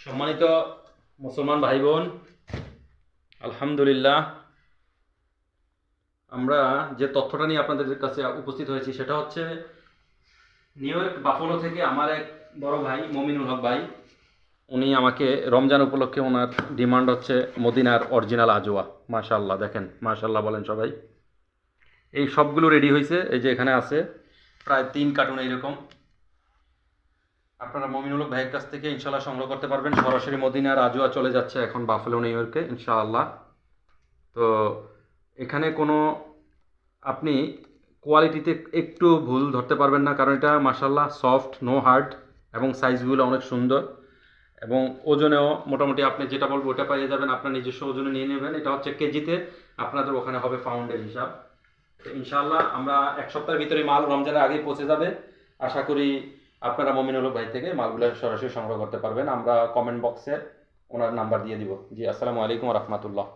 সম্মানিত মুসলমান ভাই বোন, আলহামদুলিল্লাহ আমরা যে তথ্যটা নিয়ে আপনাদের কাছে উপস্থিত হয়েছি সেটা হচ্ছে নিউ ইয়র্ক বাফলো থেকে আমার এক বড় ভাই মমিনুল হক ভাই, উনি আমাকে রমজান উপলক্ষে ওনার ডিমান্ড হচ্ছে মদিনার অরিজিনাল আজওয়া। মাশাআল্লাহ, দেখেন মাশাআল্লাহ বলেন সবাই। এই সবগুলো রেডি হয়েছে, এই যে এখানে আছে প্রায় 3 কার্টুন এইরকম। আপনারা মমিনুল হক ভাইয়ের কাছ থেকে ইনশাআল্লাহ সংগ্রহ করতে পারবেন। সরাসরি মদিনার আজওয়া চলে যাচ্ছে এখন বাফলো নিউ ইয়র্কে ইনশাআল্লাহ। তো এখানে কোনো আপনি কোয়ালিটিতে একটু ভুল ধরতে পারবেন না, কারণ এটা মাশাআল্লাহ সফট, নো হার্ড, এবং সাইজগুলো অনেক সুন্দর, এবং ওজনেও মোটামুটি আপনি যেটা বলবো ওটা পেয়ে যাবেন। আপনার নিজস্ব ওজনে নিয়ে নেবেন। এটা হচ্ছে কেজিতে, আপনাদের ওখানে হবে পাউন্ডের হিসাব। তো ইনশাআল্লাহ আমরা 1 সপ্তাহের ভিতরে মাল রমজানের আগেই পৌঁছে যাবে। আশা করি আপনারা মমিনুল হক ভাই থেকে মালগুলো সরাসরি সংগ্রহ করতে পারবেন। আমরা কমেন্ট বক্সে ওনার নাম্বার দিয়ে দিব। জি, আসসালামু আলাইকুম রহমতুল্লাহ।